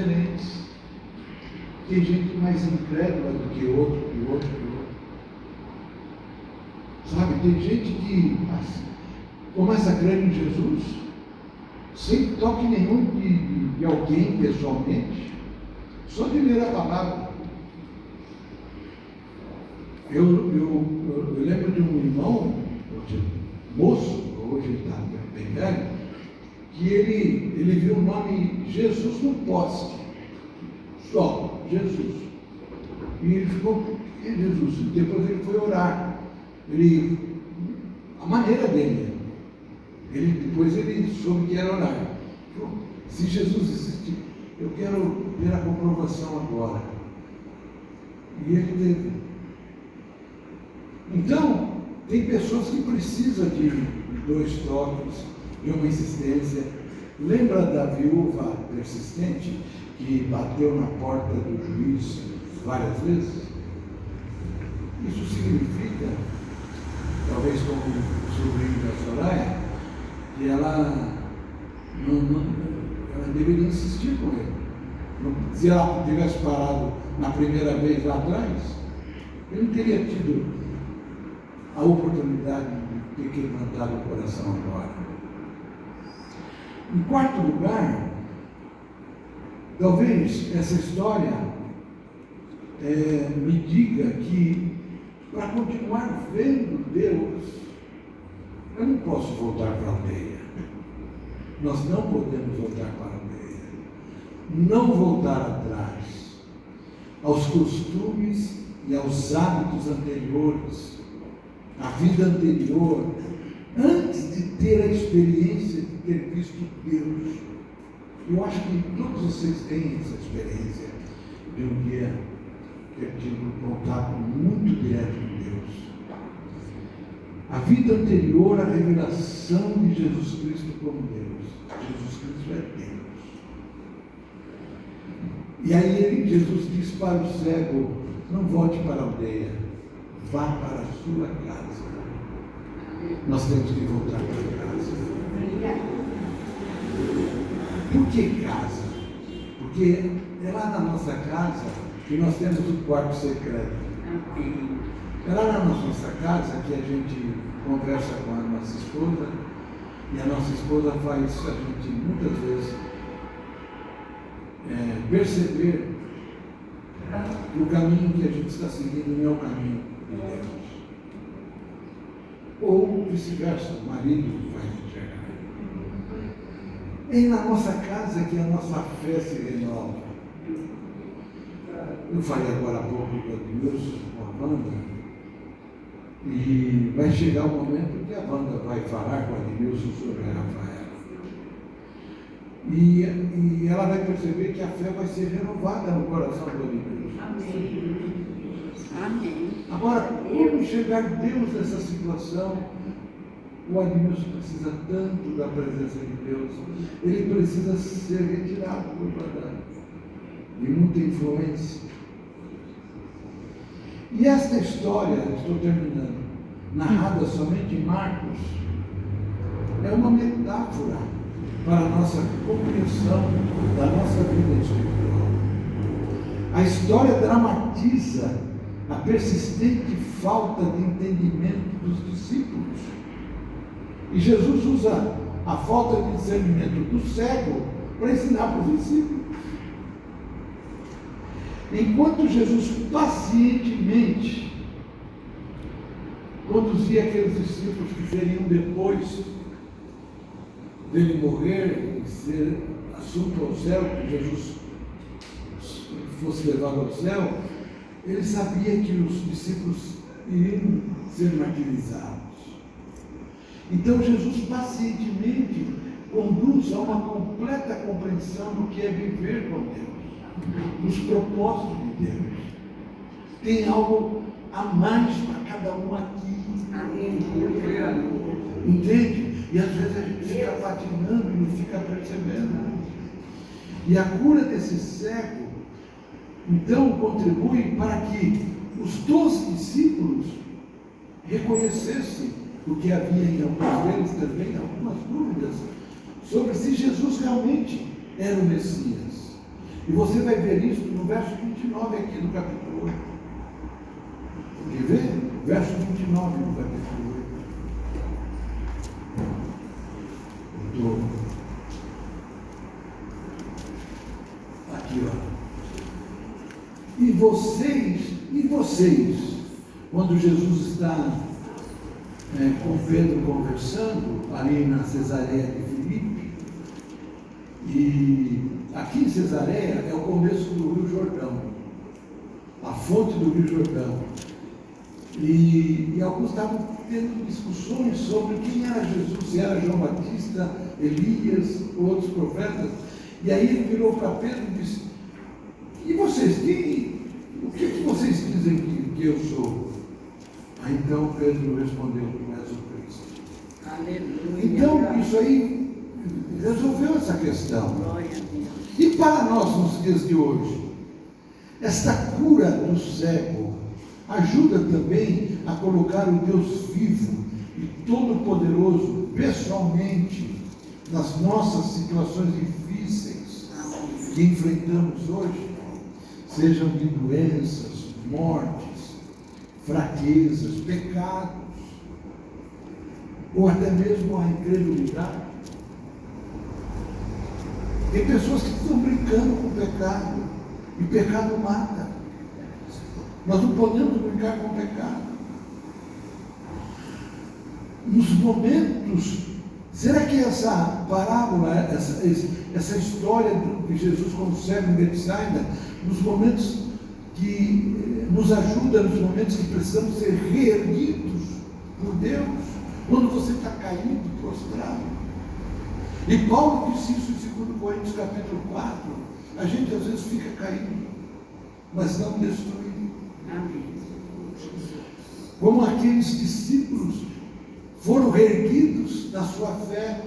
diferentes. Tem gente mais incrédula do que outro. Sabe, tem gente que começa a crer em Jesus sem toque nenhum de alguém pessoalmente, só de ler a palavra. Eu lembro de um irmão, moço, hoje ele está bem velho, que ele viu o nome Jesus no poste. Só, Jesus. E ele ficou, Jesus. Depois ele foi orar. A maneira dele. Depois ele soube que era orar. Se Jesus existe, eu quero ver a comprovação agora. E ele teve. Então, tem pessoas que precisam de 2 toques, de uma insistência. Lembra da viúva persistente que bateu na porta do juiz várias vezes? Isso significa, talvez como o sobrinho da Soraya, que ela deveria insistir com ele. Se ela tivesse parado na primeira vez lá atrás, ele não teria tido a oportunidade de ter quebrantado o coração agora. Em quarto lugar, talvez essa história me diga que para continuar vendo Deus, eu não posso voltar para a aldeia. Nós não podemos voltar para a aldeia. Não voltar atrás aos costumes e aos hábitos anteriores, à vida anterior, antes de ter a experiência de ter visto Deus. Eu acho que todos vocês têm essa experiência de um dia ter tido um contato muito direto com Deus. A vida anterior à revelação de Jesus Cristo como Deus. Jesus Cristo é Deus. E aí Jesus diz para o cego: não volte para a aldeia, vá para a sua casa. Nós temos que voltar para casa. Por que casa? Porque é lá na nossa casa que nós temos o quarto secreto. É lá na nossa casa que a gente conversa com a nossa esposa, e a nossa esposa faz a gente muitas vezes perceber que o caminho que a gente está seguindo não é o caminho de Deus. Ou vice-versa, o marido faz enxergar. É na nossa casa que a nossa fé se renova. Eu falei agora há pouco com a Deus, com a Wanda, e vai chegar o momento que a Wanda vai falar com a Adilson sobre a Rafaela. E ela vai perceber que a fé vai ser renovada no coração do Adilson. Amém. Amém. Agora, como enxergar Deus nessa situação? O Adilson precisa tanto da presença de Deus. Ele precisa ser retirado do quadrado de muita influência. E esta história, estou terminando, narrada somente em Marcos, é uma metáfora para a nossa compreensão da nossa vida espiritual. A história dramatiza a persistente falta de entendimento dos discípulos. E Jesus usa a falta de discernimento do cego para ensinar para os discípulos. Enquanto Jesus pacientemente conduzia aqueles discípulos que seriam depois dele morrer e ser assunto ao céu, que Jesus fosse levado ao céu, ele sabia que os discípulos iriam ser martirizados. Então Jesus pacientemente conduz a uma completa compreensão do que é viver com Deus, dos propósitos de Deus. Tem algo a mais para cada um aqui. Entende? E às vezes a gente fica patinando e não fica percebendo. E a cura desse cego, então, contribui para que os 12 discípulos reconhecessem, porque havia em alguns deles também algumas dúvidas sobre se Jesus realmente era o Messias. E você vai ver isso no verso 29 aqui do capítulo 8. Quer ver? Verso 29 do capítulo 8. Aqui, ó. E vocês, quando Jesus está com Pedro conversando ali na Cesareia de Filipe, e aqui em Cesareia é o começo do Rio Jordão, a fonte do Rio Jordão, e alguns estavam tendo discussões sobre quem era Jesus, se era João Batista, Elias ou outros profetas, e aí ele virou para Pedro e disse: e vocês, o que vocês dizem que eu sou? Aí então Pedro respondeu: tu és o Cristo. Aleluia. Então isso aí resolveu essa questão. Glória a Deus. E para nós nos dias de hoje, esta cura do cego ajuda também a colocar o Deus vivo e todo-poderoso pessoalmente nas nossas situações difíceis que enfrentamos hoje, sejam de doenças, mortes, fraquezas, pecados, ou até mesmo a incredulidade. Tem pessoas que estão brincando com o pecado, e pecado mata. Nós não podemos brincar com o pecado. Nos momentos, será que essa parábola, essa história de Jesus como cego em Betsaida, nos momentos que nos ajuda, nos momentos que precisamos ser reerguidos por Deus, quando você está caído, prostrado? E Paulo disse isso em 2 Coríntios capítulo 4, a gente às vezes fica caído, mas não destruído. Amém. Como aqueles discípulos foram reerguidos na sua fé,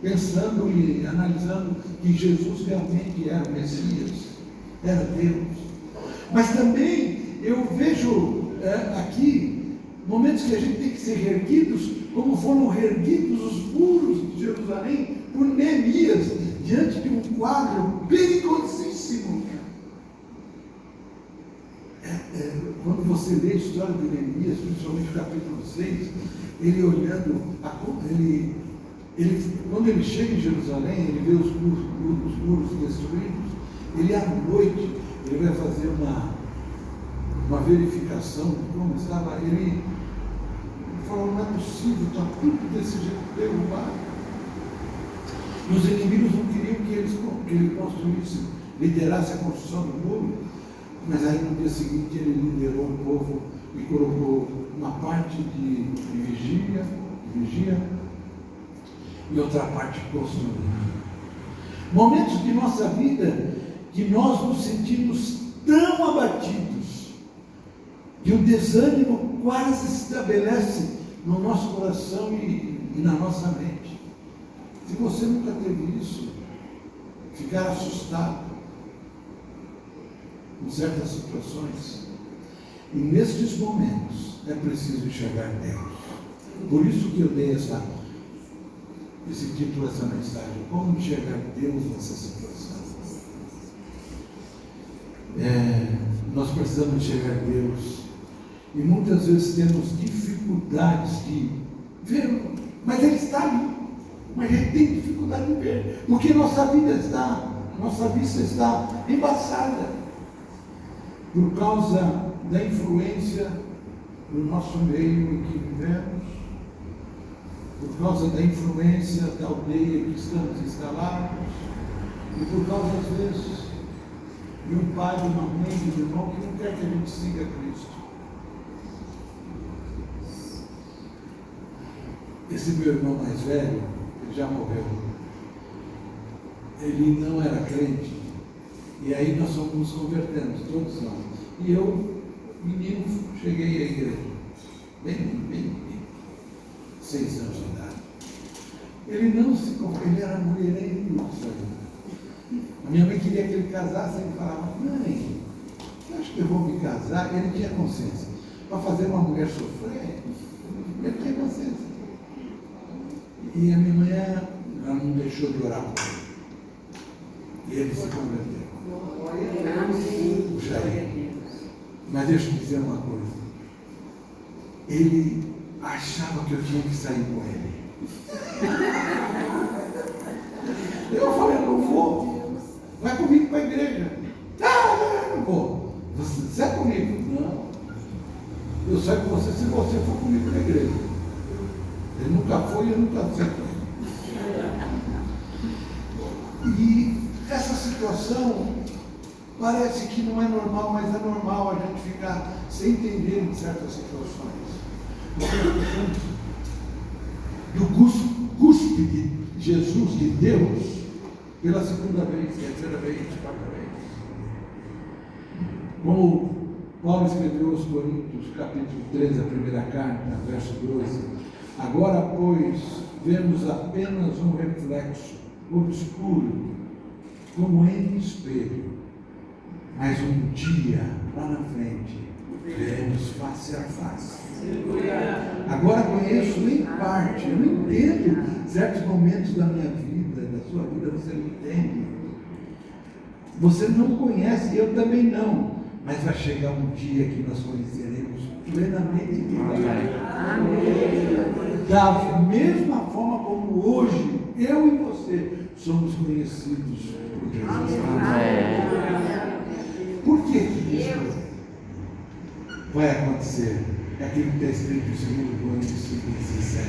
pensando e analisando que Jesus realmente era o Messias, era Deus. Mas também eu vejo aqui momentos que a gente tem que ser reerguidos, como foram reerguidos os muros de Jerusalém por Neemias, diante de um quadro perigosíssimo. Quando você lê a história de Neemias, principalmente o capítulo 6, ele olhando, quando ele chega em Jerusalém, ele vê os muros destruídos, ele à noite, ele vai fazer uma verificação de como estava, ele falou: não é possível, está tudo desse jeito derrubado. E os inimigos não queriam que ele construísse, liderasse a construção do muro, mas aí no dia seguinte ele liderou o povo e colocou uma parte de vigia e outra parte construindo. Momentos de nossa vida que nós nos sentimos tão abatidos que o desânimo quase se estabelece no nosso coração e na nossa mente. Se você nunca teve isso, ficar assustado com certas situações, e nestes momentos é preciso enxergar Deus. Por isso que eu dei esse título, essa mensagem: como enxergar Deus nessa situação. Nós precisamos enxergar Deus, e muitas vezes temos dificuldades de ver, mas Ele está ali, mas a gente tem dificuldade de ver, porque nossa vista está embaçada, por causa da influência do nosso meio em que vivemos, por causa da influência da aldeia que estamos instalados, e por causa, às vezes, de um pai, de uma mãe, de um irmão que não quer que a gente siga Cristo. Esse meu irmão mais velho, ele já morreu, ele não era crente, e aí nós fomos nos convertendo, todos nós. E eu, menino, cheguei à igreja, bem, 6 anos de idade. Ele não se converteu, ele era mulherengo. A minha mãe queria que ele casasse, ele falava: mãe, eu acho que eu vou me casar. Ele tinha consciência. Para fazer uma mulher sofrer, ele tinha consciência. E a minha mãe, ela não deixou de orar por ele. E ele se converteu. Puxa aí. Mas deixa eu dizer uma coisa. Ele achava que eu tinha que sair com ele. Eu falei, não vou. Vai comigo para a igreja. Não vou. Você é comigo? Não. Eu saio com você se você for comigo na igreja. Ele nunca foi e eu nunca sei. E essa situação parece que não é normal, mas é normal a gente ficar sem entender em certas situações. Do cuspe de Jesus, de Deus, pela segunda vez, terceira vez, quarta vez. Como Paulo escreveu aos Coríntios, capítulo 13, a primeira carta, verso 12. Agora, pois, vemos apenas um reflexo obscuro, como em espelho. Mas um dia, lá na frente, veremos face a face. Agora conheço em parte, eu não entendo certos momentos da minha vida, da sua vida, você não entende. Você não conhece, eu também não. Mas vai chegar um dia que nós conheceremos plenamente Deus. Da mesma forma como hoje, eu e você somos conhecidos por Jesus. Por que isso vai acontecer? É aquilo que está escrito em 2 Coríntios 5:17.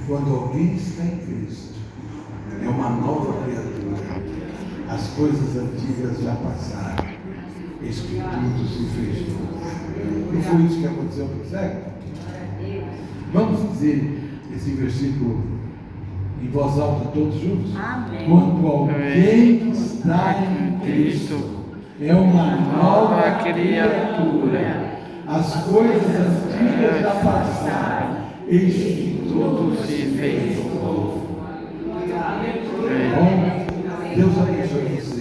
Quando alguém está em Cristo, é uma nova criatura. As coisas antigas já passaram. Eis que tudo se fez novo. Não foi isso que aconteceu com o cego? Vamos dizer esse versículo em voz alta, todos juntos? Amém. Quando alguém está em Cristo, é uma nova criatura. As coisas antigas já passaram. Eis que tudo se fez novo. Bom, Deus abençoe você.